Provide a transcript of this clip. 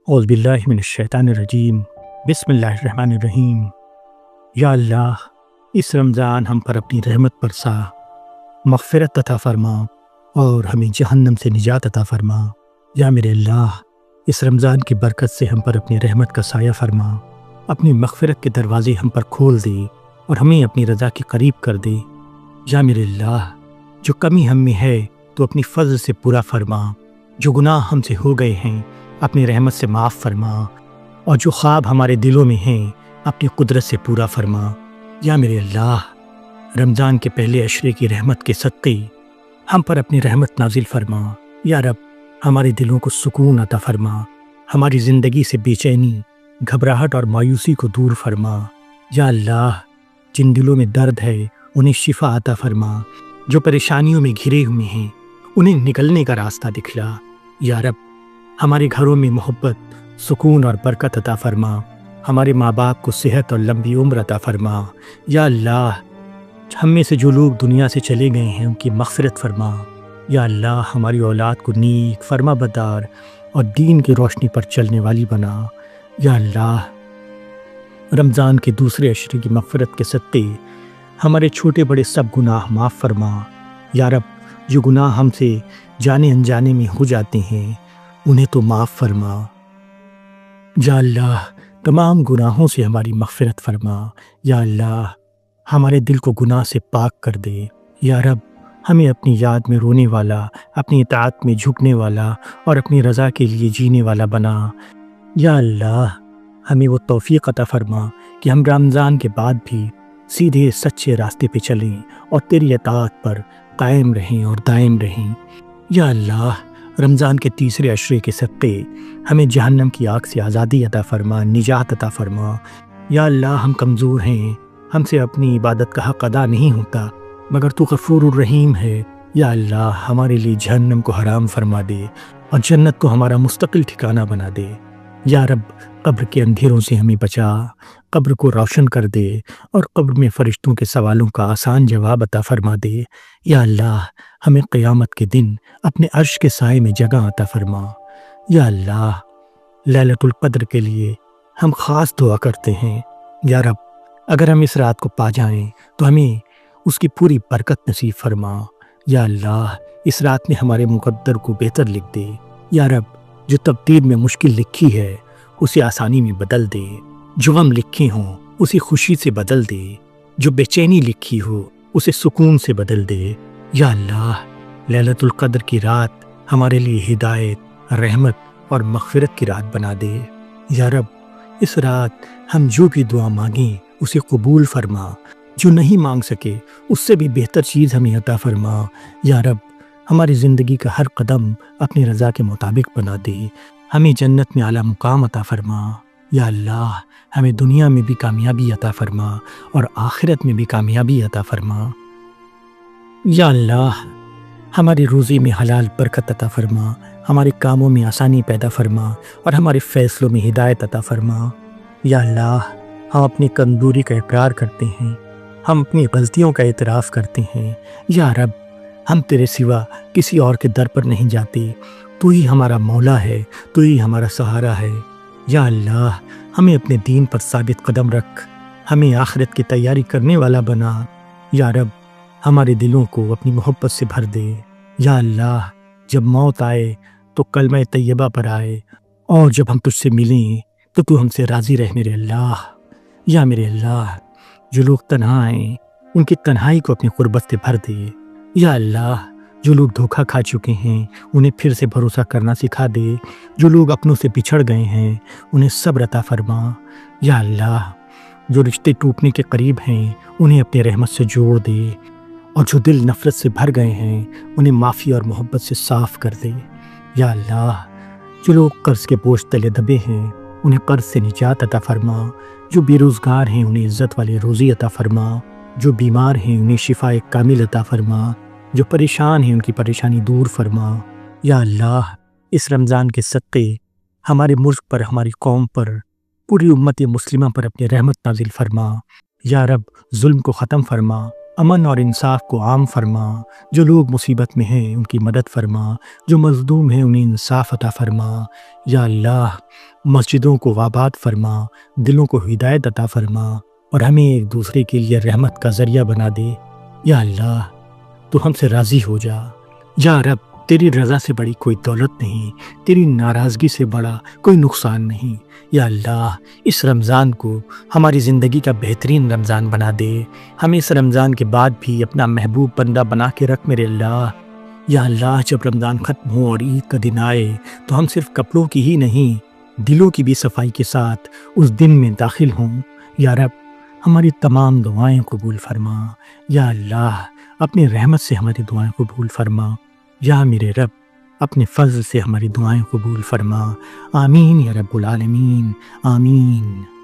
اعوذ باللہ من الشیطان الرجیم، بسم اللہ الرحمن الرحیم۔ یا اللہ، اس رمضان ہم پر اپنی رحمت برسا، مغفرت عطا فرما اور ہمیں جہنم سے نجات عطا فرما۔ یا میرے اللہ، اس رمضان کی برکت سے ہم پر اپنی رحمت کا سایہ فرما، اپنی مغفرت کے دروازے ہم پر کھول دے اور ہمیں اپنی رضا کے قریب کر دے۔ یا میرے اللہ، جو کمی ہم میں ہے تو اپنی فضل سے پورا فرما، جو گناہ ہم سے ہو گئے ہیں اپنی رحمت سے معاف فرما، اور جو خواب ہمارے دلوں میں ہیں اپنی قدرت سے پورا فرما۔ یا میرے اللہ، رمضان کے پہلے عشرے کی رحمت کے صدقے ہم پر اپنی رحمت نازل فرما۔ یا رب، ہمارے دلوں کو سکون عطا فرما، ہماری زندگی سے بے چینی، گھبراہٹ اور مایوسی کو دور فرما۔ یا اللہ، جن دلوں میں درد ہے انہیں شفا عطا فرما، جو پریشانیوں میں گھرے ہوئے ہیں انہیں نکلنے کا راستہ دکھلا۔ یا رب، ہمارے گھروں میں محبت، سکون اور برکت عطا فرما، ہمارے ماں باپ کو صحت اور لمبی عمر عطا فرما۔ یا اللہ، ہم میں سے جو لوگ دنیا سے چلے گئے ہیں ان کی مغفرت فرما۔ یا اللہ، ہماری اولاد کو نیک، فرما بردار اور دین کی روشنی پر چلنے والی بنا۔ یا اللہ، رمضان کے دوسرے عشرے کی مغفرت کے صدقے ہمارے چھوٹے بڑے سب گناہ معاف فرما۔ یا رب، جو گناہ ہم سے جانے انجانے میں ہو جاتے ہیں انہیں تو معاف فرما۔ یا اللہ، تمام گناہوں سے ہماری مغفرت فرما۔ یا اللہ، ہمارے دل کو گناہ سے پاک کر دے۔ یا رب، ہمیں اپنی یاد میں رونے والا، اپنی اطاعت میں جھکنے والا اور اپنی رضا کے لیے جینے والا بنا۔ یا اللہ، ہمیں وہ توفیق عطا فرما کہ ہم رمضان کے بعد بھی سیدھے سچے راستے پہ چلیں اور تیری اطاعت پر قائم رہیں اور دائم رہیں۔ یا اللہ، رمضان کے تیسرے عشرے کے صدقے ہمیں جہنم کی آگ سے آزادی عطا فرما، نجات عطا فرما۔ یا اللہ، ہم کمزور ہیں، ہم سے اپنی عبادت کا حق ادا نہیں ہوتا، مگر تو غفور الرحیم ہے۔ یا اللہ، ہمارے لیے جہنم کو حرام فرما دے اور جنت کو ہمارا مستقل ٹھکانہ بنا دے۔ یا رب، قبر کے اندھیروں سے ہمیں بچا، قبر کو روشن کر دے اور قبر میں فرشتوں کے سوالوں کا آسان جواب عطا فرما دے۔ یا اللہ، ہمیں قیامت کے دن اپنے عرش کے سائے میں جگہ عطا فرما۔ یا اللہ، لیلۃ القدر کے لیے ہم خاص دعا کرتے ہیں۔ یا رب، اگر ہم اس رات کو پا جائیں تو ہمیں اس کی پوری برکت نصیب فرما۔ یا اللہ، اس رات میں ہمارے مقدر کو بہتر لکھ دے۔ یا رب، جو تقدیر میں مشکل لکھی ہے اسے آسانی میں بدل دے، جو غم لکھے ہوں اسے خوشی سے بدل دے، جو بے چینی لکھی ہو اسے سکون سے بدل دے۔ یا اللہ، لیلۃ القدر کی رات ہمارے لیے ہدایت، رحمت اور مغفرت کی رات بنا دے۔ یا رب، اس رات ہم جو بھی دعا مانگیں اسے قبول فرما، جو نہیں مانگ سکے اس سے بھی بہتر چیز ہمیں عطا فرما۔ یا رب، ہماری زندگی کا ہر قدم اپنی رضا کے مطابق بنا دے، ہمیں جنت میں اعلیٰ مقام عطا فرما۔ یا اللہ، ہمیں دنیا میں بھی کامیابی عطا فرما اور آخرت میں بھی کامیابی عطا فرما۔ یا اللہ، ہماری روزی میں حلال برکت عطا فرما، ہمارے کاموں میں آسانی پیدا فرما اور ہمارے فیصلوں میں ہدایت عطا فرما۔ یا اللہ، ہم اپنی کمزوری کا اقرار کرتے ہیں، ہم اپنی غلطیوں کا اعتراف کرتے ہیں۔ یا رب، ہم تیرے سوا کسی اور کے در پر نہیں جاتے، تو ہی ہمارا مولا ہے، تو ہی ہمارا سہارا ہے۔ یا اللہ، ہمیں اپنے دین پر ثابت قدم رکھ، ہمیں آخرت کی تیاری کرنے والا بنا۔ یا رب، ہمارے دلوں کو اپنی محبت سے بھر دے۔ یا اللہ، جب موت آئے تو کلمہ طیبہ پر آئے، اور جب ہم تجھ سے ملیں تو ہم سے راضی رہ میرے اللہ۔ یا میرے اللہ، جو لوگ تنہا ہیں ان کی تنہائی کو اپنی قربت سے بھر دے۔ یا اللہ، جو لوگ دھوکہ کھا چکے ہیں انہیں پھر سے بھروسہ کرنا سکھا دے، جو لوگ اپنوں سے بچھڑ گئے ہیں انہیں صبر عطا فرما۔ یا اللہ، جو رشتے ٹوٹنے کے قریب ہیں انہیں اپنی رحمت سے جوڑ دے، اور جو دل نفرت سے بھر گئے ہیں انہیں معافی اور محبت سے صاف کر دے۔ یا اللہ، جو لوگ قرض کے بوجھ تلے دبے ہیں انہیں قرض سے نجات عطا فرما، جو بے روزگار ہیں انہیں عزت والی روزی عطا فرما، جو بیمار ہیں انہیں شفاء کامل عطا فرما، جو پریشان ہیں ان کی پریشانی دور فرما۔ یا اللہ، اس رمضان کے صدقے ہمارے ملک پر، ہماری قوم پر، پوری امت مسلمہ پر اپنی رحمت نازل فرما۔ یا رب، ظلم کو ختم فرما، امن اور انصاف کو عام فرما، جو لوگ مصیبت میں ہیں ان کی مدد فرما، جو مظلوم ہیں انہیں انصاف عطا فرما۔ یا اللہ مسجدوں کو آباد فرما، دلوں کو ہدایت عطا فرما اور ہمیں ایک دوسرے کے لیے رحمت کا ذریعہ بنا دے۔ یا اللہ تو ہم سے راضی ہو جا۔ یا رب تیری رضا سے بڑی کوئی دولت نہیں، تیری ناراضگی سے بڑا کوئی نقصان نہیں۔ یا اللہ اس رمضان کو ہماری زندگی کا بہترین رمضان بنا دے، ہمیں اس رمضان کے بعد بھی اپنا محبوب بندہ بنا کے رکھ میرے اللہ۔ یا اللہ جب رمضان ختم ہو اور عید کا دن آئے تو ہم صرف کپڑوں کی ہی نہیں دلوں کی بھی صفائی کے ساتھ اس دن میں داخل ہوں۔ یا رب ہماری تمام دعائیں قبول فرما۔ یا اللہ اپنی رحمت سے ہماری دعائیں قبول فرما۔ یا میرے رب اپنے فضل سے ہماری دعائیں قبول فرما۔ آمین یا رب العالمین، آمین۔